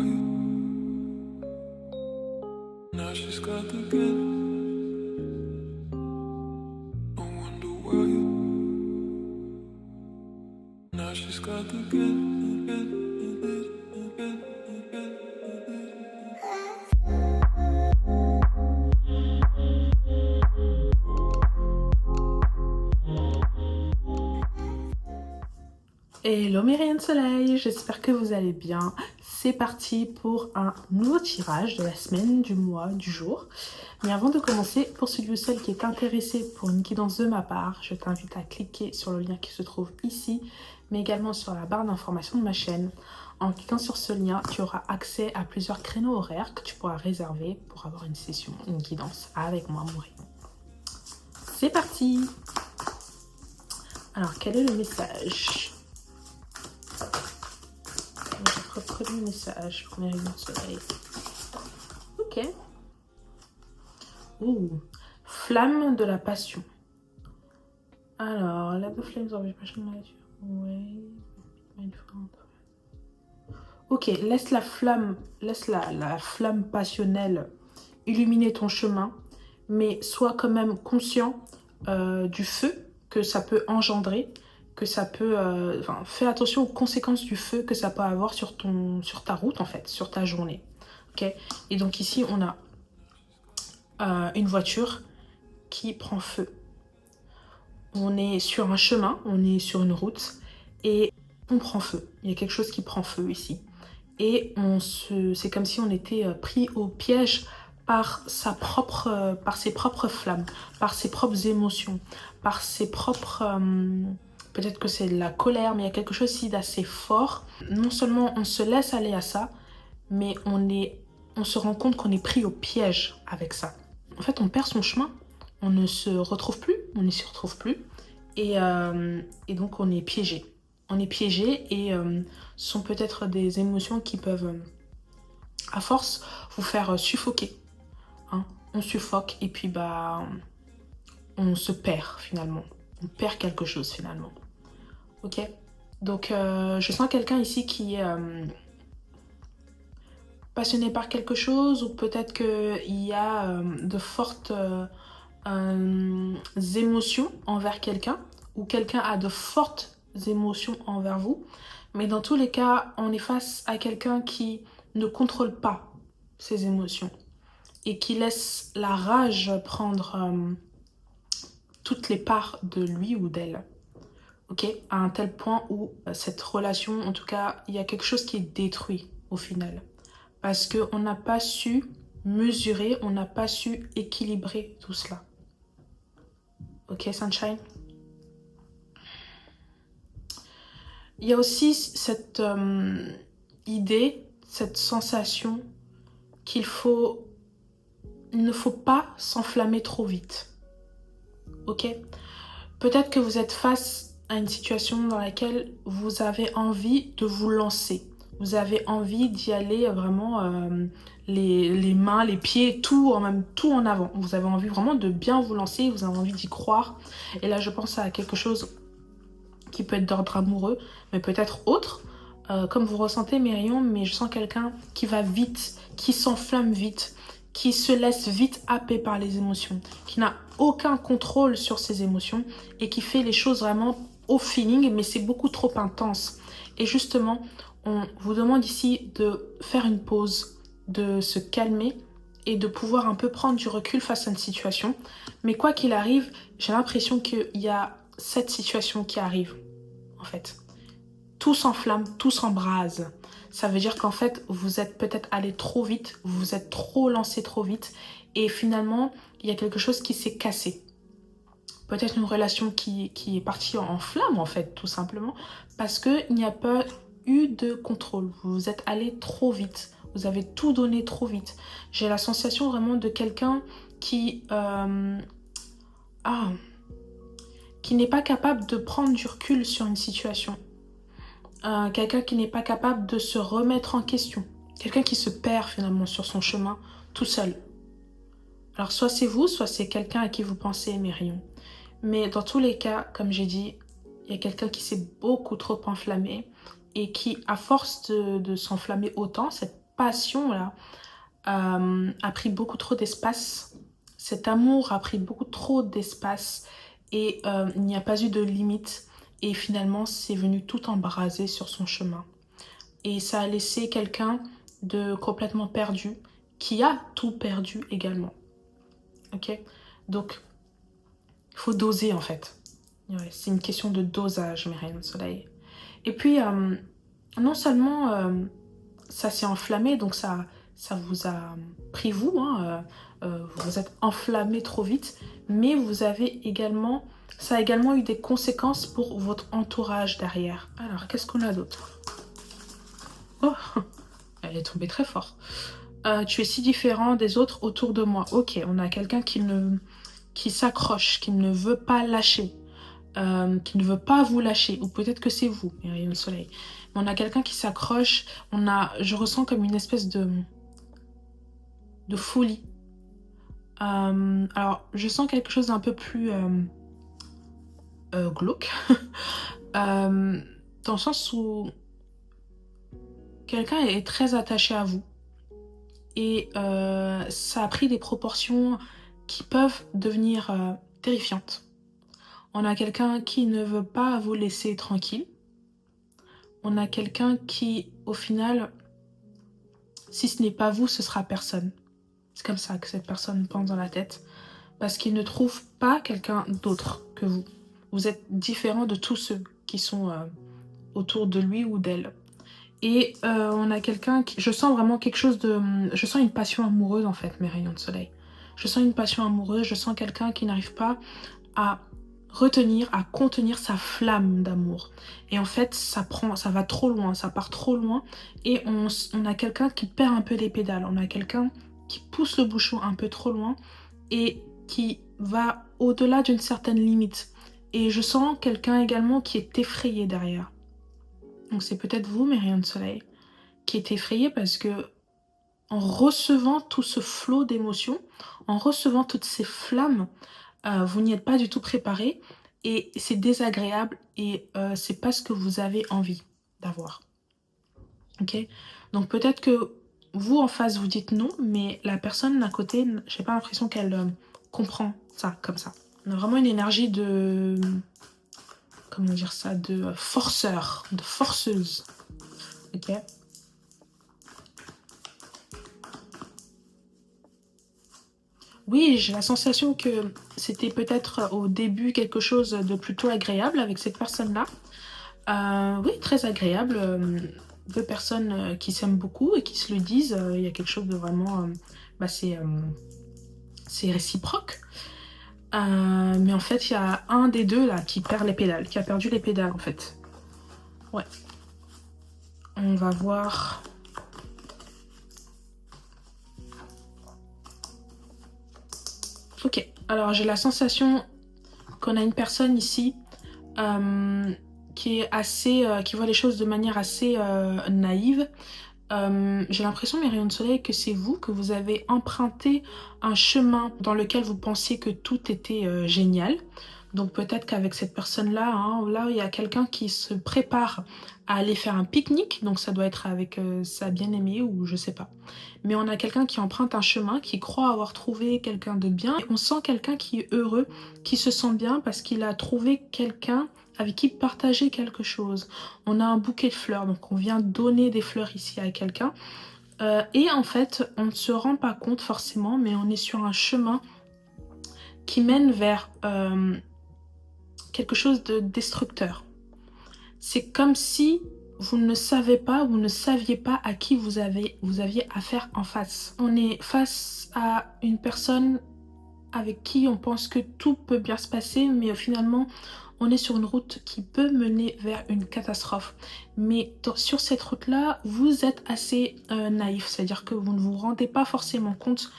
were you? Now she's got the gift. I wonder were you? Now she's got the gift. Hello mes rayons de soleil, j'espère que vous allez bien. C'est parti pour un nouveau tirage de la semaine, du mois, du jour. Mais avant de commencer, pour celui ou celle qui est intéressé pour une guidance de ma part, je t'invite à cliquer sur le lien qui se trouve ici, mais également sur la barre d'information de ma chaîne. En cliquant sur ce lien, tu auras accès à plusieurs créneaux horaires que tu pourras réserver pour avoir une session, une guidance avec moi, mon rayon. C'est parti! Alors, quel est le message? Premier message, premier rayon de soleil. Ok. Ouh, flamme de la passion. Alors, let the flames of your passion light your way. Ok, laisse la flamme passionnelle illuminer ton chemin, mais sois quand même conscient du feu que ça peut engendrer, que ça peut... fais attention aux conséquences du feu que ça peut avoir sur ta route, en fait, sur ta journée. Ok. Et donc ici, on a une voiture qui prend feu. On est sur un chemin, on est sur une route, et on prend feu. Il y a quelque chose qui prend feu ici. Et c'est comme si on était pris au piège par ses propres flammes, par ses propres émotions, par ses propres... peut-être que c'est de la colère, mais il y a quelque chose ici d'assez fort. Non seulement on se laisse aller à ça, mais on se rend compte qu'on est pris au piège avec ça. En fait, on perd son chemin, on ne se retrouve plus, on ne s'y retrouve plus, et donc on est piégé. On est piégé et ce sont peut-être des émotions qui peuvent, à force, vous faire suffoquer. Hein. On suffoque et puis on se perd finalement. On perd quelque chose finalement. Ok. Donc je sens quelqu'un ici qui est passionné par quelque chose, ou peut-être qu'il y a de fortes émotions envers quelqu'un, ou quelqu'un a de fortes émotions envers vous. Mais dans tous les cas, on est face à quelqu'un qui ne contrôle pas ses émotions et qui laisse la rage prendre toutes les parts de lui ou d'elle. Ok, à un tel point où cette relation, en tout cas, il y a quelque chose qui est détruit au final. Parce qu'on n'a pas su mesurer, on n'a pas su équilibrer tout cela. Ok, Sunshine? Il y a aussi cette idée, cette sensation qu'il ne faut pas s'enflammer trop vite. Ok? Peut-être que vous êtes face à une situation dans laquelle vous avez envie de vous lancer. Vous avez envie d'y aller vraiment les mains, les pieds, tout en avant. Vous avez envie vraiment de bien vous lancer, vous avez envie d'y croire. Et là, je pense à quelque chose qui peut être d'ordre amoureux, mais peut-être autre. Comme vous ressentez mes rayons, mais je sens quelqu'un qui va vite, qui s'enflamme vite, qui se laisse vite happer par les émotions, qui n'a aucun contrôle sur ses émotions et qui fait les choses vraiment au feeling, mais c'est beaucoup trop intense. Et justement, on vous demande ici de faire une pause, de se calmer et de pouvoir un peu prendre du recul face à une situation. Mais quoi qu'il arrive, j'ai l'impression qu'il y a cette situation qui arrive, en fait. Tout s'enflamme, tout s'embrase. Ça veut dire qu'en fait, vous êtes peut-être allé trop vite, vous vous êtes trop lancé trop vite, et finalement, il y a quelque chose qui s'est cassé. Peut-être une relation qui est partie en flamme, en fait, tout simplement, parce qu'il n'y a pas eu de contrôle. Vous êtes allé trop vite, vous avez tout donné trop vite. J'ai la sensation vraiment de quelqu'un qui n'est pas capable de prendre du recul sur une situation. Quelqu'un qui n'est pas capable de se remettre en question. Quelqu'un qui se perd finalement sur son chemin tout seul. Alors soit c'est vous, soit c'est quelqu'un à qui vous pensez, mes rayons. Mais dans tous les cas, comme j'ai dit, il y a quelqu'un qui s'est beaucoup trop enflammé et qui, à force de s'enflammer autant, cette passion là a pris beaucoup trop d'espace. Cet amour a pris beaucoup trop d'espace et il n'y a pas eu de limite. Et finalement, c'est venu tout embraser sur son chemin. Et ça a laissé quelqu'un de complètement perdu, qui a tout perdu également. Ok? Donc, il faut doser en fait. Ouais, c'est une question de dosage, mes rayons de soleil. Et puis, non seulement ça s'est enflammé, donc ça vous a pris vous, hein, vous êtes enflammé trop vite, mais vous avez également, ça a également eu des conséquences pour votre entourage derrière. Alors, qu'est-ce qu'on a d'autre? Oh, elle est tombée très fort. Tu es si différent des autres autour de moi. Ok, on a quelqu'un qui s'accroche, qui ne veut pas lâcher. Qui ne veut pas vous lâcher, ou peut-être que c'est vous, les rayons de soleil. Mais on a quelqu'un qui s'accroche, je ressens comme une espèce de folie. Alors, je sens quelque chose d'un peu plus glauque, dans le sens où quelqu'un est très attaché à vous, et ça a pris des proportions qui peuvent devenir terrifiantes. On a quelqu'un qui ne veut pas vous laisser tranquille. On a quelqu'un qui, au final, si ce n'est pas vous, ce sera personne. C'est comme ça que cette personne pense dans la tête. Parce qu'il ne trouve pas quelqu'un d'autre que vous. Vous êtes différent de tous ceux qui sont autour de lui ou d'elle. Et on a quelqu'un qui... Je sens vraiment quelque chose de... Je sens une passion amoureuse en fait, mes rayons de soleil. Je sens une passion amoureuse, je sens quelqu'un qui n'arrive pas à retenir, à contenir sa flamme d'amour. Et en fait, ça va trop loin, ça part trop loin. Et on a quelqu'un qui perd un peu les pédales. On a quelqu'un qui pousse le bouchon un peu trop loin et qui va au-delà d'une certaine limite. Et je sens quelqu'un également qui est effrayé derrière. Donc c'est peut-être vous, mes rayons de soleil, qui est effrayé parce que en recevant tout ce flot d'émotions, en recevant toutes ces flammes, vous n'y êtes pas du tout préparé et c'est désagréable et c'est pas ce que vous avez envie d'avoir. Ok? Donc peut-être que vous en face vous dites non, mais la personne à côté, j'ai pas l'impression qu'elle comprend ça comme ça. On a vraiment une énergie de... Comment dire ça? De forceur, de forceuse. Ok? Oui, j'ai la sensation que c'était peut-être au début quelque chose de plutôt agréable avec cette personne-là. Oui, très agréable. Deux personnes qui s'aiment beaucoup et qui se le disent. Il y a quelque chose de vraiment... c'est réciproque. Mais en fait, il y a un des deux là qui perd les pédales, qui a perdu les pédales en fait. Ouais. On va voir... Ok, alors j'ai la sensation qu'on a une personne ici qui est assez, qui voit les choses de manière assez naïve. J'ai l'impression, mes rayons de soleil, que c'est vous, que vous avez emprunté un chemin dans lequel vous pensiez que tout était génial. Donc peut-être qu'avec cette personne-là, hein, là, il y a quelqu'un qui se prépare à aller faire un pique-nique. Donc ça doit être avec sa bien-aimée ou je sais pas. Mais on a quelqu'un qui emprunte un chemin, qui croit avoir trouvé quelqu'un de bien. Et on sent quelqu'un qui est heureux, qui se sent bien parce qu'il a trouvé quelqu'un avec qui partager quelque chose. On a un bouquet de fleurs, donc on vient donner des fleurs ici à quelqu'un. Et en fait, on ne se rend pas compte forcément, mais on est sur un chemin qui mène vers quelque chose de destructeur. C'est comme si vous ne savez pas, vous ne saviez pas à qui vous aviez affaire en face. On est face à une personne avec qui on pense que tout peut bien se passer, mais finalement, on est sur une route qui peut mener vers une catastrophe. Mais sur cette route-là, vous êtes assez naïf, c'est-à-dire que vous ne vous rendez pas forcément compte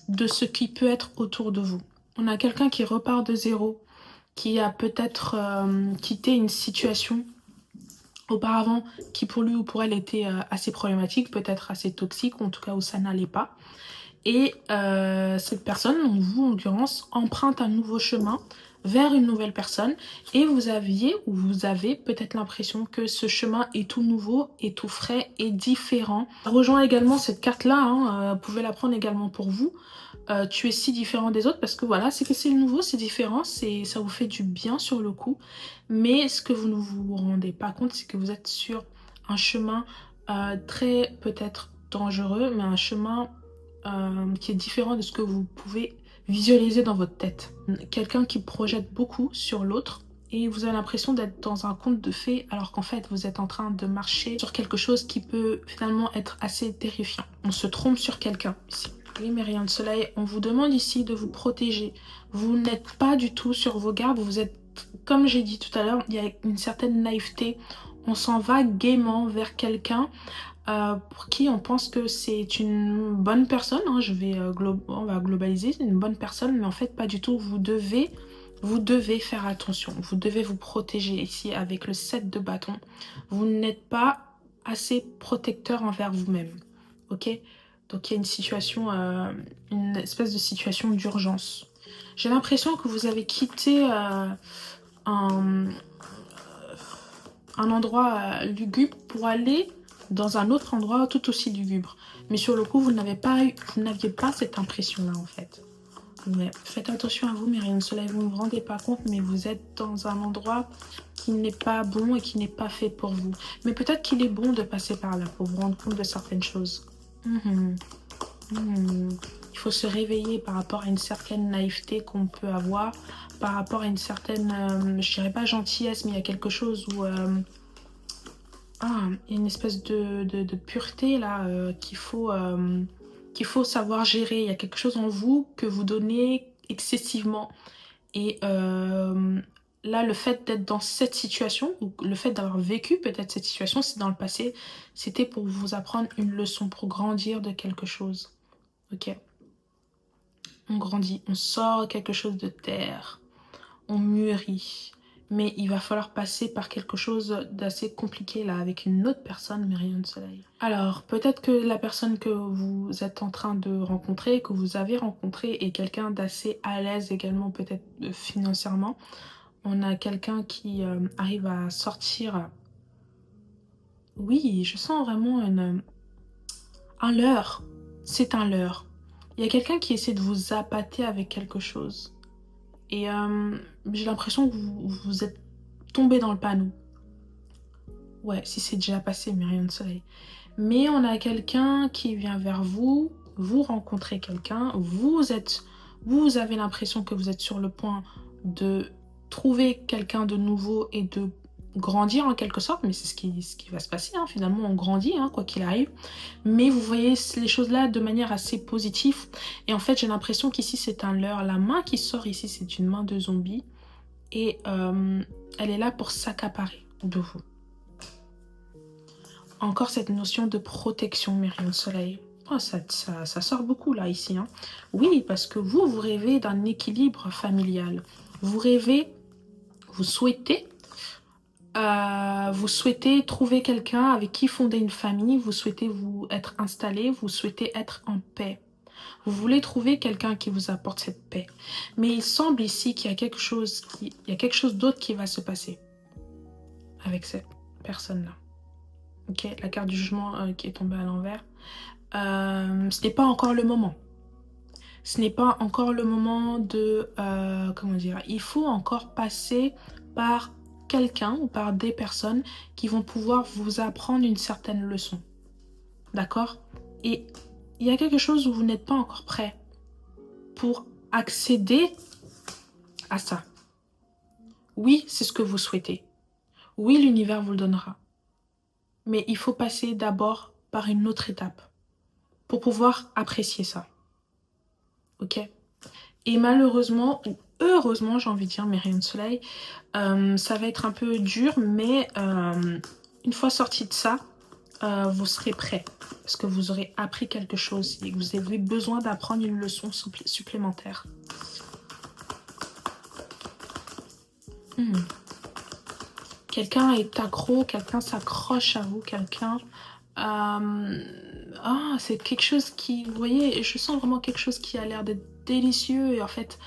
de ce qui peut être autour de vous. On a quelqu'un qui repart de zéro, qui a peut-être quitté une situation auparavant qui pour lui ou pour elle était assez problématique, peut-être assez toxique, ou en tout cas où ça n'allait pas. Et cette personne, donc vous en l'occurrence, emprunte un nouveau chemin vers une nouvelle personne et vous aviez ou vous avez peut-être l'impression que ce chemin est tout nouveau, est tout frais et différent. Rejoins également cette carte-là, hein, vous pouvez la prendre également pour vous. Tu es si différent des autres parce que voilà, c'est que c'est nouveau, c'est différent, ça vous fait du bien sur le coup. Mais ce que vous ne vous rendez pas compte, c'est que vous êtes sur un chemin très peut-être dangereux, mais un chemin qui est différent de ce que vous pouvez visualiser dans votre tête. Quelqu'un qui projette beaucoup sur l'autre et vous avez l'impression d'être dans un conte de fées alors qu'en fait vous êtes en train de marcher sur quelque chose qui peut finalement être assez terrifiant. On se trompe sur quelqu'un ici. Oui, mais rien de soleil, on vous demande ici de vous protéger. Vous n'êtes pas du tout sur vos gardes, vous êtes, comme j'ai dit tout à l'heure, il y a une certaine naïveté. On s'en va gaiement vers quelqu'un pour qui on pense que c'est une bonne personne, hein, on va globaliser, c'est une bonne personne, mais en fait pas du tout. Vous devez faire attention, vous devez vous protéger ici avec le 7 de bâton. Vous n'êtes pas assez protecteur envers vous-même, ok? Donc il y a une situation, une espèce de situation d'urgence. J'ai l'impression que vous avez quitté un endroit lugubre pour aller dans un autre endroit tout aussi lugubre. Mais sur le coup, vous n'aviez pas cette impression-là, en fait. Mais faites attention à vous, Myriam Soleil, vous ne vous rendez pas compte, mais vous êtes dans un endroit qui n'est pas bon et qui n'est pas fait pour vous. Mais peut-être qu'il est bon de passer par là pour vous rendre compte de certaines choses. Il faut se réveiller par rapport à une certaine naïveté qu'on peut avoir, par rapport à une certaine, je dirais pas gentillesse, mais il y a quelque chose où... il y a une espèce de pureté là qu'il faut savoir gérer. Il y a quelque chose en vous que vous donnez excessivement. Et là, le fait d'être dans cette situation, ou le fait d'avoir vécu peut-être cette situation, c'est dans le passé, c'était pour vous apprendre une leçon, pour grandir de quelque chose. Ok? On grandit, on sort quelque chose de terre, on mûrit. Mais il va falloir passer par quelque chose d'assez compliqué là avec une autre personne, mais rien de soleil. Alors, peut-être que la personne que vous êtes en train de rencontrer, que vous avez rencontré, est quelqu'un d'assez à l'aise également, peut-être financièrement. On a quelqu'un qui arrive à sortir... Oui, je sens vraiment un leurre. C'est un leurre. Il y a quelqu'un qui essaie de vous appâter avec quelque chose. Et j'ai l'impression que vous êtes tombé dans le panneau. Ouais, si c'est déjà passé, mais rien de soleil. Mais on a quelqu'un qui vient vers vous, vous rencontrez quelqu'un, vous avez l'impression que vous êtes sur le point de trouver quelqu'un de nouveau et de grandir en quelque sorte, mais c'est ce qui va se passer, hein. Finalement on grandit, hein, quoi qu'il arrive, mais vous voyez les choses là de manière assez positive, et en fait j'ai l'impression qu'ici c'est un leurre. La main qui sort ici, c'est une main de zombie, et elle est là pour s'accaparer de vous. Encore cette notion de protection, Myriam Soleil. Oh, ça sort beaucoup là, ici, hein. Oui, parce que vous rêvez d'un équilibre familial. Vous rêvez, vous souhaitez trouver quelqu'un avec qui fonder une famille, vous souhaitez vous être installé, vous souhaitez être en paix. Vous voulez trouver quelqu'un qui vous apporte cette paix. Mais il semble ici qu'il y a quelque chose d'autre qui va se passer avec cette personne-là. Ok, la carte du jugement qui est tombée à l'envers. Ce n'est pas encore le moment. Ce n'est pas encore le moment de... comment dire? Il faut encore passer par quelqu'un ou par des personnes qui vont pouvoir vous apprendre une certaine leçon. D'accord? Et il y a quelque chose où vous n'êtes pas encore prêt pour accéder à ça. Oui, c'est ce que vous souhaitez. Oui, l'univers vous le donnera. Mais il faut passer d'abord par une autre étape pour pouvoir apprécier ça. Ok? Et malheureusement, ou heureusement, j'ai envie de dire, Myriam Soleil, ça va être un peu dur, mais une fois sorti de ça, vous serez prêt. Parce que vous aurez appris quelque chose et que vous avez besoin d'apprendre une leçon supplémentaire. Quelqu'un est accro, quelqu'un s'accroche à vous, quelqu'un... c'est quelque chose qui... Vous voyez, je sens vraiment quelque chose qui a l'air d'être délicieux. Et en fait,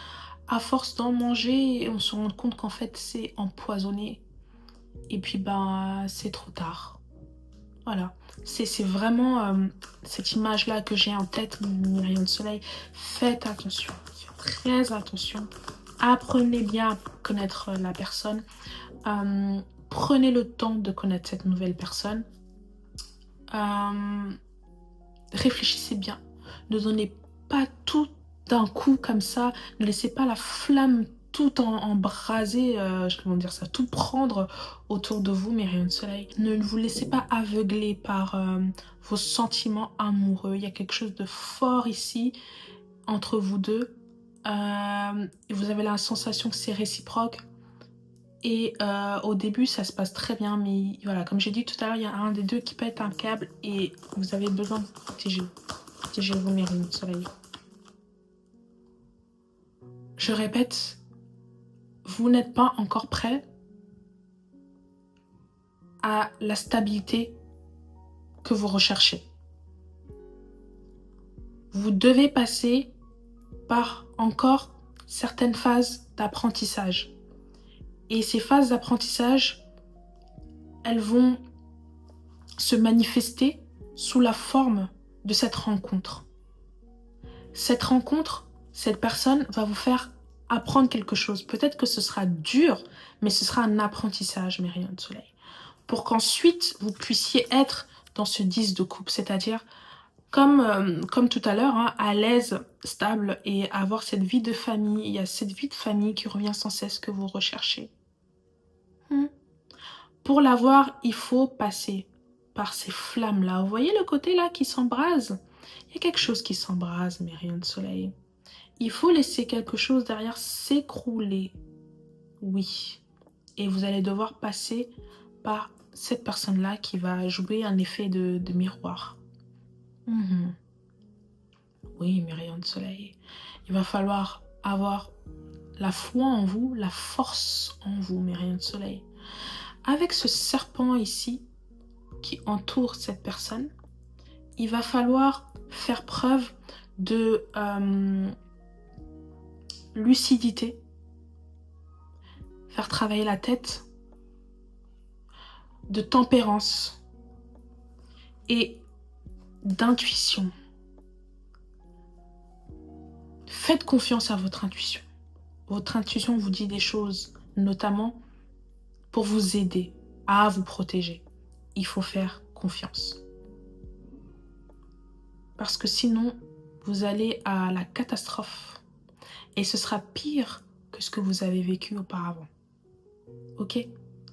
à force d'en manger, on se rend compte qu'en fait, c'est empoisonné. Et puis, c'est trop tard. Voilà. C'est vraiment cette image-là que j'ai en tête, mes rayons de soleil. Faites attention. Faites très attention. Apprenez bien à connaître la personne. Prenez le temps de connaître cette nouvelle personne. Réfléchissez bien. Ne donnez pas tout d'un coup comme ça. Ne laissez pas la flamme tout embraser, comment dire ça, tout prendre autour de vous, mes rayons de soleil. Ne vous laissez pas aveugler par vos sentiments amoureux. Il y a quelque chose de fort ici entre vous deux. Vous avez la sensation que c'est réciproque. Et au début, ça se passe très bien, mais voilà, comme j'ai dit tout à l'heure, il y a un des deux qui pète un câble et vous avez besoin de protéger. Protégez-vous, mes rayons de soleil. Je répète, vous n'êtes pas encore prêt à la stabilité que vous recherchez. Vous devez passer par encore certaines phases d'apprentissage. Et ces phases d'apprentissage, elles vont se manifester sous la forme de cette rencontre. Cette rencontre, cette personne va vous faire apprendre quelque chose. Peut-être que ce sera dur, mais ce sera un apprentissage, mes rayons de soleil. Pour qu'ensuite, vous puissiez être dans ce 10 de coupe, c'est-à-dire comme tout à l'heure, à l'aise, stable et avoir cette vie de famille. Il y a cette vie de famille qui revient sans cesse que vous recherchez. Pour l'avoir, il faut passer par ces flammes-là. Vous voyez le côté là qui s'embrase? Il y a quelque chose qui s'embrase, mes rayons de soleil. Il faut laisser quelque chose derrière s'écrouler. Oui. Et vous allez devoir passer par cette personne-là qui va jouer un effet de miroir. Oui, mes rayons de soleil. Il va falloir avoir la foi en vous, la force en vous, mes rayons de soleil. Avec ce serpent ici qui entoure cette personne, il va falloir faire preuve de lucidité, faire travailler la tête, de tempérance et d'intuition. Faites confiance à votre intuition. Votre intuition vous dit des choses, notamment pour vous aider à vous protéger. Il faut faire confiance. Parce que sinon, vous allez à la catastrophe. Et ce sera pire que ce que vous avez vécu auparavant. Ok?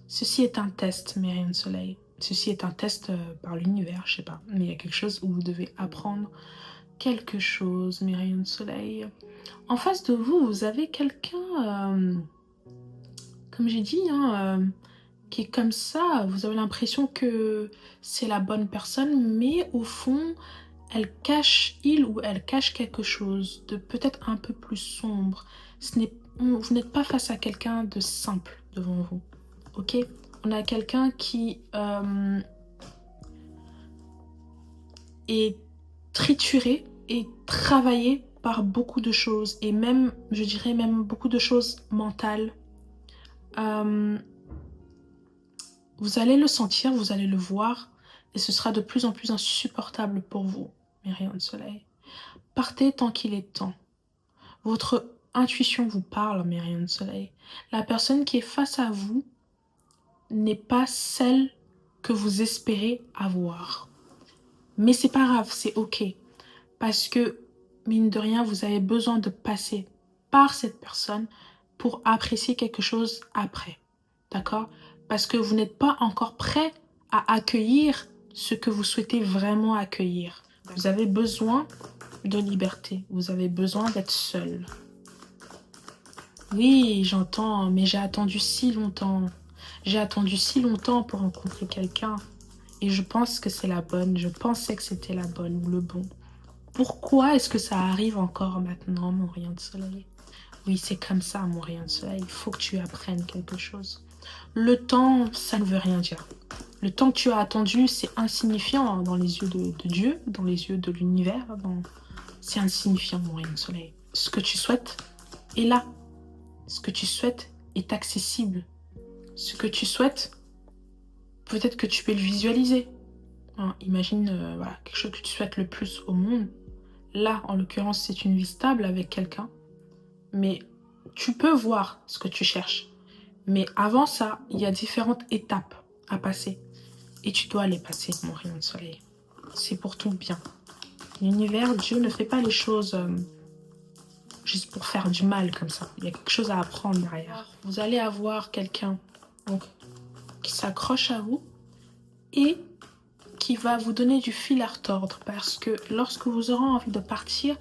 Ceci est un test, mes rayons de soleil. Ceci est un test par l'univers, je sais pas. Mais il y a quelque chose où vous devez apprendre quelque chose, mes rayons de soleil. En face de vous, vous avez quelqu'un, comme j'ai dit, qui est comme ça. Vous avez l'impression que c'est la bonne personne, mais au fond, il ou elle cache quelque chose de peut-être un peu plus sombre. Vous n'êtes pas face à quelqu'un de simple devant vous. Ok? On a quelqu'un qui est trituré et travaillé par beaucoup de choses. Et même, je dirais même beaucoup de choses mentales. Vous allez le sentir, vous allez le voir. Et ce sera de plus en plus insupportable pour vous, mes rayons de soleil. Partez tant qu'il est temps. Votre intuition vous parle, mes rayons de soleil. La personne qui est face à vous n'est pas celle que vous espérez avoir. Mais c'est pas grave, c'est ok. Parce que, mine de rien, vous avez besoin de passer par cette personne pour apprécier quelque chose après. D'accord? Parce que vous n'êtes pas encore prêt à accueillir ce que vous souhaitez vraiment accueillir. Vous avez besoin de liberté. Vous avez besoin d'être seul. Oui, j'entends, mais j'ai attendu si longtemps. J'ai attendu si longtemps pour rencontrer quelqu'un. Et je pense que c'est la bonne. Je pensais que c'était la bonne ou le bon. Pourquoi est-ce que ça arrive encore maintenant, mon rayon de soleil? Oui, c'est comme ça, mon rayon de soleil. Il faut que tu apprennes quelque chose. Le temps, ça ne veut rien dire. Le temps que tu as attendu, c'est insignifiant dans les yeux de Dieu, dans les yeux de l'univers. C'est insignifiant, mon rayon de soleil. Ce que tu souhaites est là. Ce que tu souhaites est accessible. Ce que tu souhaites, peut-être que tu peux le visualiser. Hein, imagine voilà, quelque chose que tu souhaites le plus au monde. Là, en l'occurrence, c'est une vie stable avec quelqu'un. Mais tu peux voir ce que tu cherches. Mais avant ça, il y a différentes étapes à passer. Et tu dois les passer, mon rayon de soleil. C'est pour ton bien. L'univers, Dieu ne fait pas les choses juste pour faire du mal comme ça. Il y a quelque chose à apprendre derrière. Vous allez avoir quelqu'un qui s'accroche à vous et qui va vous donner du fil à retordre. Parce que lorsque vous aurez envie de partir,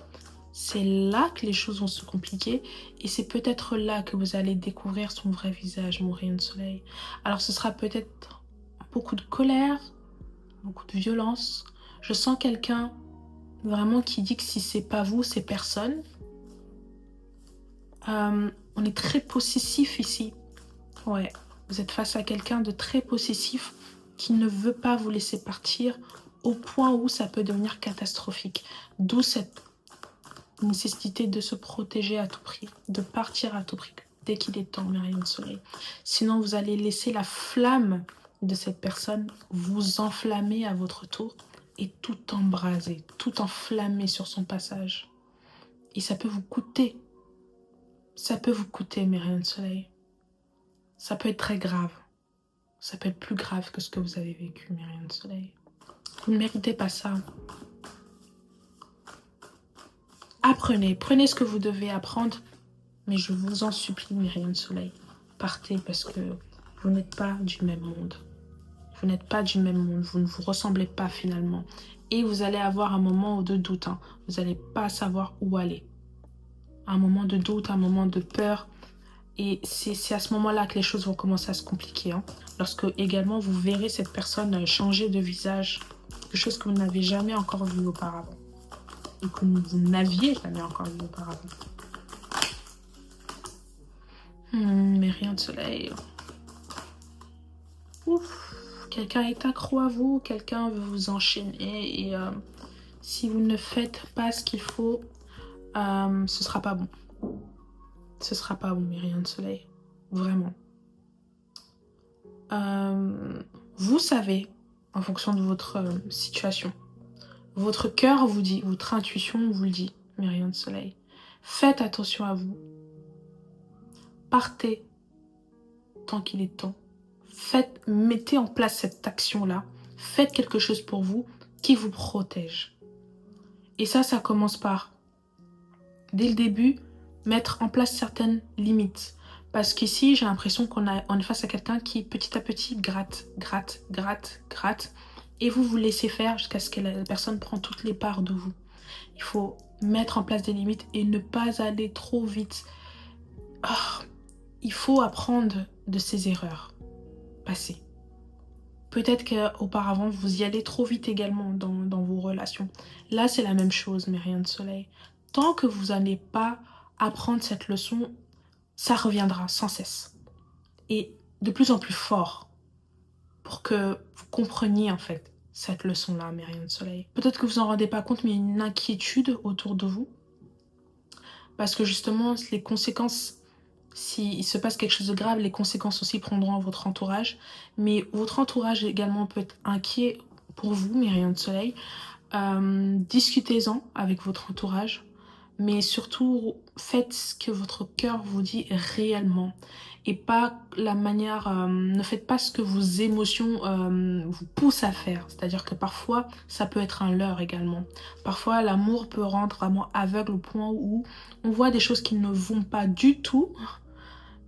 c'est là que les choses vont se compliquer et c'est peut-être là que vous allez découvrir son vrai visage, mon rayon de soleil. Alors ce sera peut-être beaucoup de colère, beaucoup de violence. Je sens quelqu'un vraiment qui dit que si c'est pas vous, c'est personne. On est très possessif ici. Ouais, vous êtes face à quelqu'un de très possessif qui ne veut pas vous laisser partir au point où ça peut devenir catastrophique. D'où cette nécessité de se protéger à tout prix, de partir à tout prix dès qu'il est temps, mes rayons de soleil. Sinon, vous allez laisser la flamme de cette personne vous enflammer à votre tour et tout embraser, tout enflammer sur son passage. Et ça peut vous coûter. Ça peut vous coûter, mes rayons de soleil. Ça peut être très grave. Ça peut être plus grave que ce que vous avez vécu, mes rayons de soleil. Vous ne méritez pas ça. Apprenez, prenez ce que vous devez apprendre, mais je vous en supplie, mes rayons de soleil, partez parce que vous n'êtes pas du même monde. Vous n'êtes pas du même monde, vous ne vous ressemblez pas finalement. Et vous allez avoir un moment de doute, hein. Vous n'allez pas savoir où aller. Un moment de doute, un moment de peur. Et c'est à ce moment-là que les choses vont commencer à se compliquer. Hein. Lorsque également vous verrez cette personne changer de visage, quelque chose que vous n'avez jamais encore vu auparavant. Et que vous n'aviez jamais encore vu auparavant. Mais rien de soleil. Ouf. Quelqu'un est accro à vous, quelqu'un veut vous enchaîner. Et si vous ne faites pas ce qu'il faut, ce sera pas bon. Ce sera pas bon, mais rien de soleil. Vraiment. Vous savez, en fonction de votre situation, votre cœur vous dit, votre intuition vous le dit, mais rien de soleil. Faites attention à vous. Partez tant qu'il est temps. Mettez en place cette action-là. Faites quelque chose pour vous qui vous protège. Et ça commence par, dès le début, mettre en place certaines limites. Parce qu'ici, j'ai l'impression qu'on est face à quelqu'un qui, petit à petit, gratte. Et vous laissez faire jusqu'à ce que la personne prenne toutes les parts de vous. Il faut mettre en place des limites et ne pas aller trop vite. Il faut apprendre de ses erreurs passées. Peut-être qu'auparavant, vous y allez trop vite également dans vos relations. Là, c'est la même chose, mais rien de soleil. Tant que vous n'allez pas apprendre cette leçon, ça reviendra sans cesse. Et de plus en plus fort pour que vous compreniez en fait cette leçon-là, mes rayons de soleil. Peut-être que vous en rendez pas compte, mais il y a une inquiétude autour de vous. Parce que justement, les conséquences, s'il se passe quelque chose de grave, les conséquences aussi prendront votre entourage. Mais votre entourage également peut être inquiet pour vous, mes rayons de soleil. Discutez-en avec votre entourage. Mais surtout, faites ce que votre cœur vous dit réellement. Et pas la manière... ne faites pas ce que vos émotions vous poussent à faire. C'est-à-dire que parfois, ça peut être un leurre également. Parfois, l'amour peut rendre vraiment aveugle au point où on voit des choses qui ne vont pas du tout,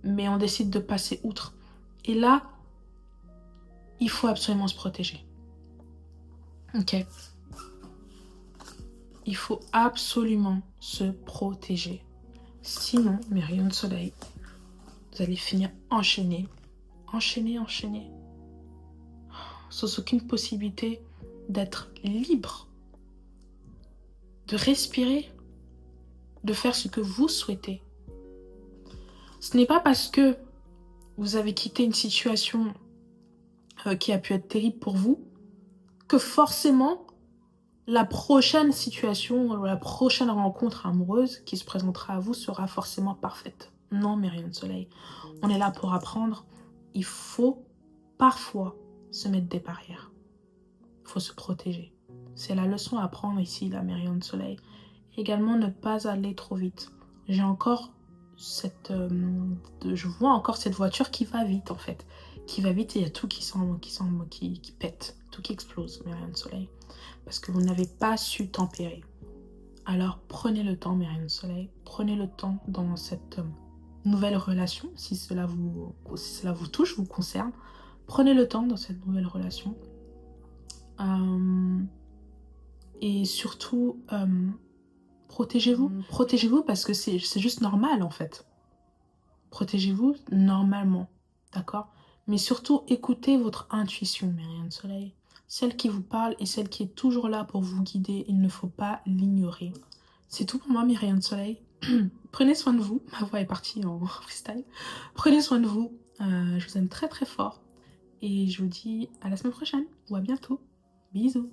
mais on décide de passer outre. Et là, il faut absolument se protéger. Ok ? Il faut absolument se protéger. Sinon, mes rayons de soleil, vous allez finir enchaînés. Sans aucune possibilité d'être libre. De respirer. De faire ce que vous souhaitez. Ce n'est pas parce que vous avez quitté une situation qui a pu être terrible pour vous que forcément la prochaine situation ou la prochaine rencontre amoureuse qui se présentera à vous sera forcément parfaite. Non, mes rayons de soleil. On est là pour apprendre. Il faut parfois se mettre des barrières. Il faut se protéger. C'est la leçon à apprendre ici, là, mes rayons de soleil. Également, ne pas aller trop vite. J'ai encore je vois encore cette voiture qui va vite, en fait. Qui va vite et il y a tout qui pète. Tout qui explose, mes rayons de soleil. Parce que vous n'avez pas su tempérer. Alors, prenez le temps, mes rayons de soleil. Prenez le temps dans cette nouvelle relation, si cela vous touche, vous concerne. Prenez le temps dans cette nouvelle relation. Et surtout, protégez-vous. Protégez-vous parce que c'est juste normal, en fait. Protégez-vous normalement, d'accord? Mais surtout, écoutez votre intuition, mes rayons de soleil. Celle qui vous parle et celle qui est toujours là pour vous guider, il ne faut pas l'ignorer. C'est tout pour moi, mes rayons de soleil. Prenez soin de vous. Ma voix est partie en freestyle. Prenez soin de vous. Je vous aime très très fort. Et je vous dis à la semaine prochaine ou à bientôt. Bisous.